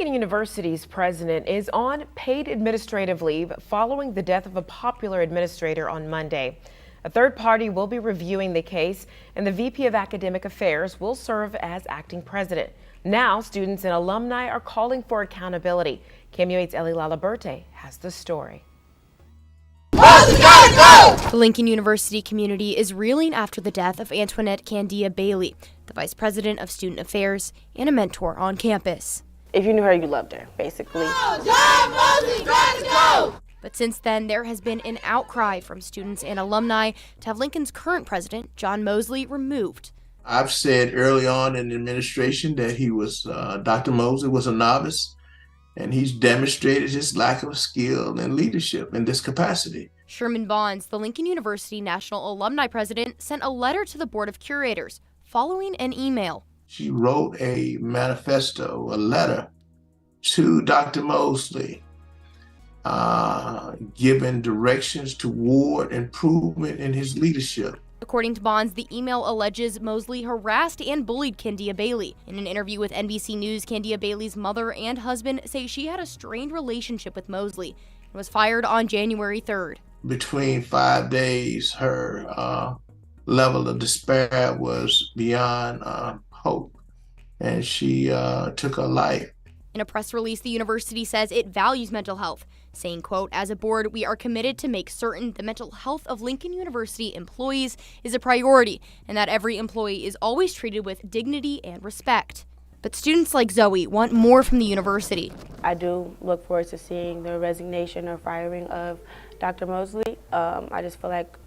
Lincoln University's president is on paid administrative leave following the death of a popular administrator on Monday. A third party will be reviewing the case, and the VP of Academic Affairs will serve as acting president. Now, students and alumni are calling for accountability. KMU8's Ellie Laliberte has the story. The Lincoln University community is reeling after the death of Antoinette Candia Bailey, the Vice President of Student Affairs and a mentor on campus. If you knew her, you loved her, basically. But since then, there has been an outcry from students and alumni to have Lincoln's current president, John Mosley, removed. I've said early on in the administration that Dr. Mosley was a novice, and he's demonstrated his lack of skill and leadership in this capacity. Sherman Bonds, the Lincoln University National Alumni President, sent a letter to the Board of Curators following an email. She wrote a manifesto, a letter to Dr. Mosley, giving directions toward improvement in his leadership. According to Bonds, the email alleges Mosley harassed and bullied Candia Bailey. In an interview with NBC News, Candia Bailey's mother and husband say she had a strained relationship with Mosley and was fired on January 3rd. Between 5 days, her level of despair was beyond hope, and she took her life. In a press release, the university says it values mental health, saying, quote, "As a board, we are committed to make certain the mental health of Lincoln University employees is a priority and that every employee is always treated with dignity and respect." But students like Zoe want more from the university. I do look forward to seeing the resignation or firing of Dr. Mosley. I just feel like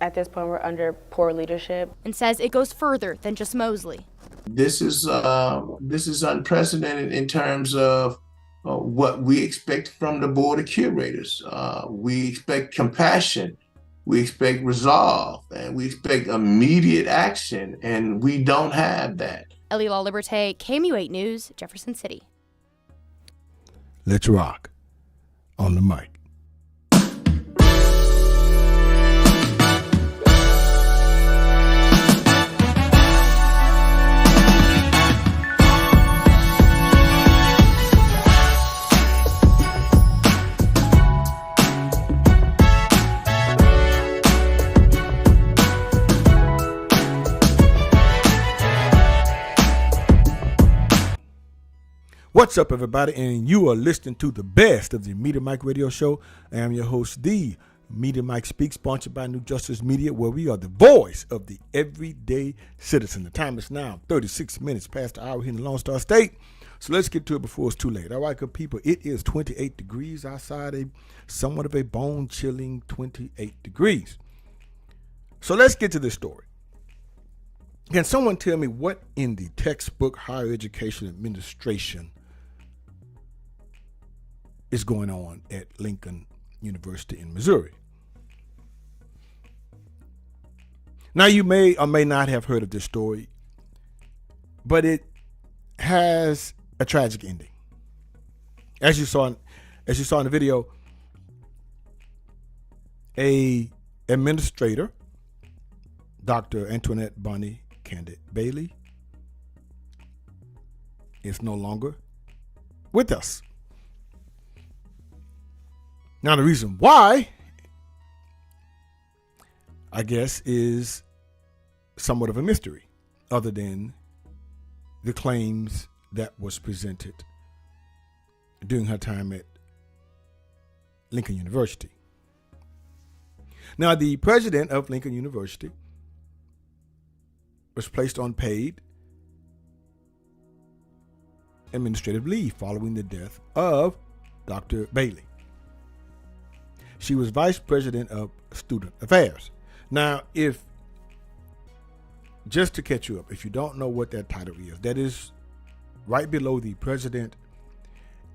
at this point we're under poor leadership. And says it goes further than just Mosley. This is unprecedented in terms of what we expect from the Board of Curators. We expect compassion, we expect resolve, and we expect immediate action, and we don't have that. Ellie Laliberte, KMU8 News, Jefferson City. Let's rock on the mic. What's up, everybody? And you are listening to the best of the Media Mike Radio Show. I am your host, the Media Mike Speaks, sponsored by New Justice Media, where we are the voice of the everyday citizen. The time is now 36 minutes past the hour here in the Lone Star State. So let's get to it before it's too late. All right, good people, it is 28 degrees outside, somewhat of a bone-chilling 28 degrees. So let's get to this story. Can someone tell me what in the textbook higher education administration is going on at Lincoln University in Missouri? Now, you may or may not have heard of this story, but it has a tragic ending. As you saw in the video, a administrator, Dr. Antoinette Bonnie Candia Bailey, is no longer with us. Now, the reason why, I guess, is somewhat of a mystery, other than the claims that was presented during her time at Lincoln University. Now, the president of Lincoln University was placed on paid administrative leave following the death of Dr. Bailey. She was vice president of student affairs. Now, just to catch you up, if you don't know what that title is, that is right below the president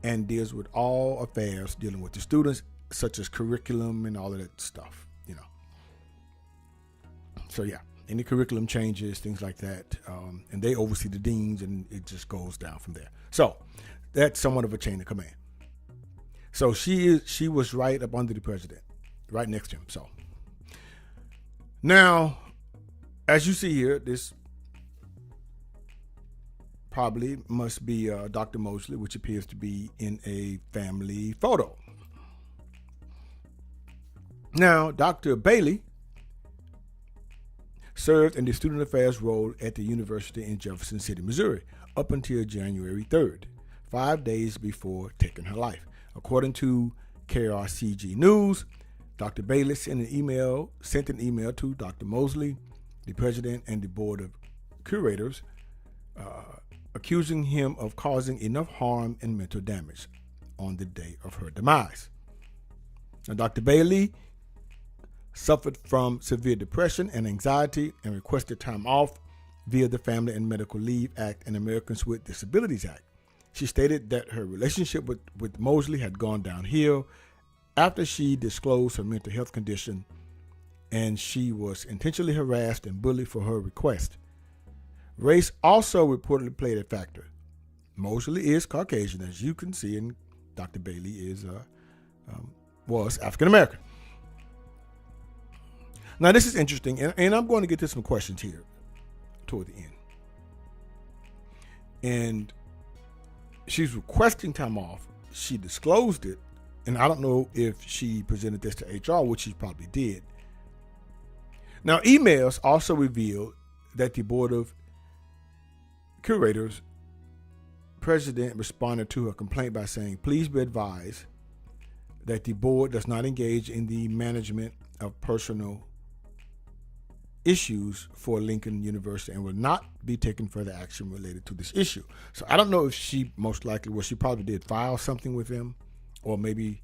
and deals with all affairs dealing with the students, such as curriculum and all of that stuff, you know. So yeah, any curriculum changes, things like that, and they oversee the deans, and it just goes down from there. So that's somewhat of a chain of command. So she was right up under the president, right next to him. So now, as you see here, this probably must be Dr. Mosley, which appears to be in a family photo. Now, Dr. Bailey served in the student affairs role at the university in Jefferson City, Missouri, up until January 3rd, 5 days before taking her life. According to KRCG News, Dr. Bailey sent an email to Dr. Mosley, the president and the board of curators, accusing him of causing enough harm and mental damage on the day of her demise. Now, Dr. Bailey suffered from severe depression and anxiety and requested time off via the Family and Medical Leave Act and Americans with Disabilities Act. She stated that her relationship with Mosley had gone downhill after she disclosed her mental health condition, and she was intentionally harassed and bullied for her request. Race also reportedly played a factor. Mosley is Caucasian, as you can see, and Dr. Bailey was African American. Now, this is interesting, and I'm going to get to some questions here toward the end. And she's requesting time off. She disclosed it, and I don't know if she presented this to HR, which she probably did. Now, emails also revealed that the Board of Curators president responded to her complaint by saying, "Please be advised that the board does not engage in the management of personal issues for Lincoln University and will not be taking further action related to this issue." So I don't know if she most likely, well, she probably did file something with them, or maybe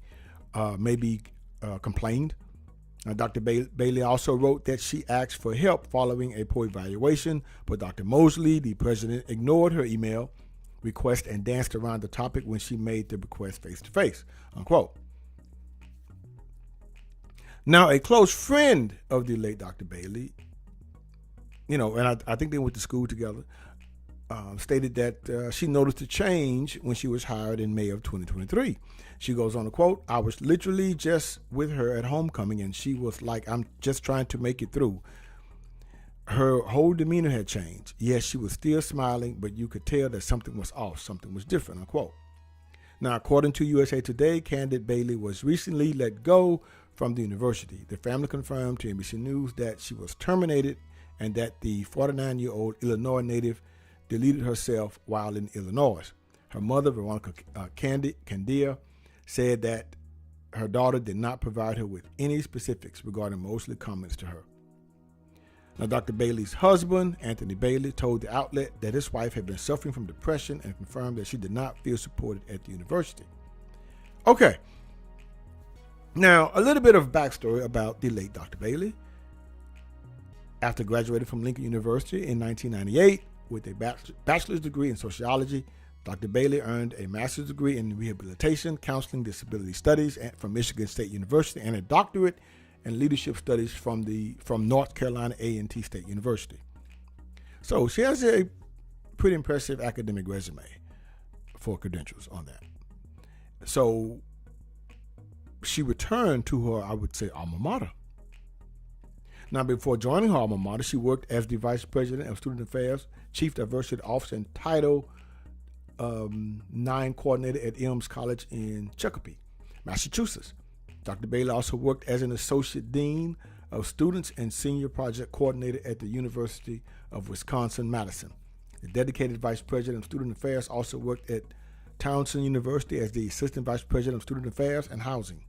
complained. Dr. Bailey also wrote that she asked for help following a poor evaluation, but Dr. Mosley, the president, ignored her email request and danced around the topic when she made the request face-to-face, unquote. Now, a close friend of the late Dr. Bailey, and I think they went to school together, stated that she noticed a change when she was hired in May of 2023. She goes on to quote, "I was literally just with her at homecoming and she was like, I'm just trying to make it through. Her whole demeanor had changed. Yes, she was still smiling, but you could tell that something was off, something was different," unquote. Now, according to USA Today, candidate Bailey was recently let go from the university. The family confirmed to NBC News that she was terminated and that the 49-year-old Illinois native deleted herself while in Illinois. Her mother, Veronica Candia, said that her daughter did not provide her with any specifics regarding Mosley comments to her. Now, Dr. Bailey's husband, Anthony Bailey, told the outlet that his wife had been suffering from depression and confirmed that she did not feel supported at the university. Okay. Now, a little bit of backstory about the late Dr. Bailey. After graduating from Lincoln University in 1998 with a bachelor's degree in sociology, Dr. Bailey earned a master's degree in rehabilitation, counseling, disability studies from Michigan State University, and a doctorate in leadership studies from North Carolina A&T State University. So she has a pretty impressive academic resume for credentials on that. So she returned to her, I would say, alma mater. Now, before joining her alma mater, she worked as the Vice President of Student Affairs, Chief Diversity Officer, and Title IX Coordinator at Elms College in Chicopee, Massachusetts. Dr. Bailey also worked as an Associate Dean of Students and Senior Project Coordinator at the University of Wisconsin-Madison. The dedicated Vice President of Student Affairs also worked at Towson University as the Assistant Vice President of Student Affairs and Housing.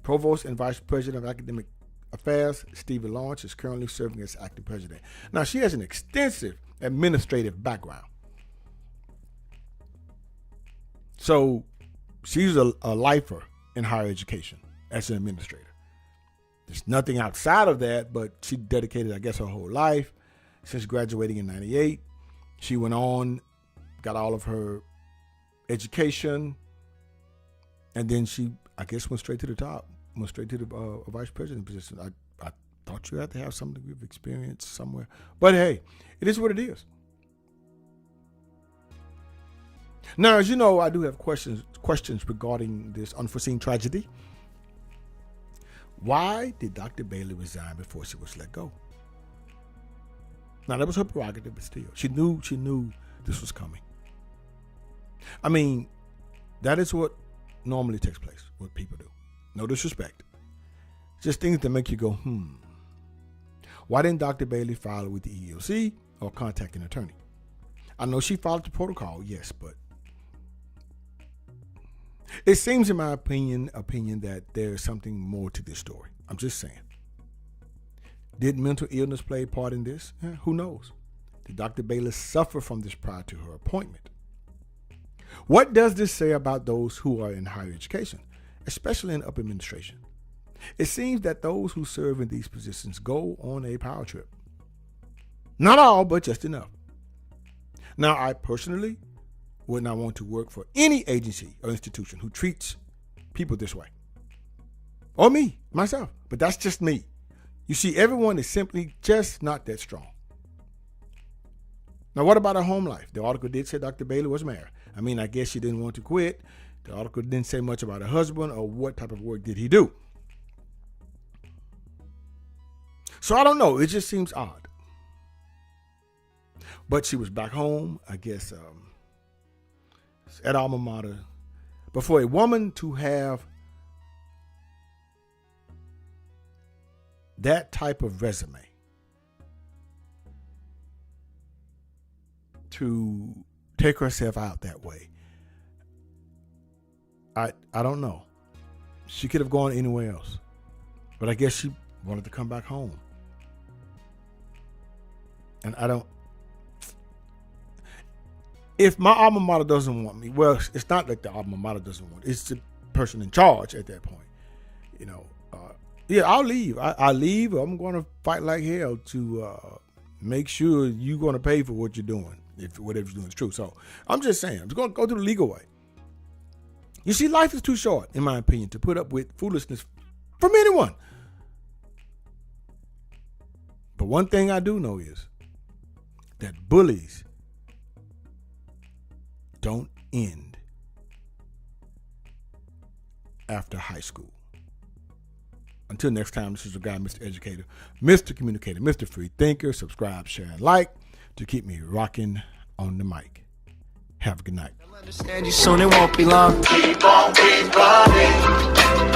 Provost and Vice President of Academic Affairs, Stevie Lawrence, is currently serving as acting president. Now, she has an extensive administrative background. So she's a lifer in higher education as an administrator. There's nothing outside of that, but she dedicated, I guess, her whole life. Since graduating in 98, she went on, got all of her education, and then she, I guess, went straight to the top, went straight to the vice president position. I thought you had to have some degree of experience somewhere. But hey, it is what it is. Now, as you know, I do have questions regarding this unforeseen tragedy. Why did Dr. Bailey resign before she was let go? Now, that was her prerogative, but still, she knew this was coming. I mean, that is what normally takes place, what people do. No disrespect. Just things that make you go, Why didn't Dr. Bailey file with the EEOC or contact an attorney? I know she followed the protocol, yes, but it seems, in my opinion that there's something more to this story. I'm just saying. Did mental illness play a part in this? Who knows? Did Dr. Bailey suffer from this prior to her appointment? What does this say about those who are in higher education, especially in upper administration? It seems that those who serve in these positions go on a power trip. Not all, but just enough. Now, I personally would not want to work for any agency or institution who treats people this way. Or me, myself. But that's just me. You see, everyone is simply just not that strong. Now, what about her home life? The article did say Dr. Bailey was married. I mean, I guess she didn't want to quit. The article didn't say much about her husband or what type of work did he do. So I don't know. It just seems odd. But she was back home, I guess, at alma mater. But for a woman to have that type of resume, to take herself out that way, I don't know. She could have gone anywhere else. But I guess she wanted to come back home. And I don't. If my alma mater doesn't want me, well, it's not like the alma mater doesn't want me. It's the person in charge at that point. I'll leave. I leave. I'm going to fight like hell to make sure you're going to pay for what you're doing, if whatever you're doing is true. So I'm just saying, I'm just going to go through the legal way. You see, life is too short, in my opinion, to put up with foolishness from anyone. But one thing I do know is that bullies don't end after high school. Until next time, this is your guy, Mr. Educator, Mr. Communicator, Mr. Free Thinker. Subscribe, share, and like to keep me rocking on the mic. Have a good night. Understand you soon, it won't be long. Keep on, keep running.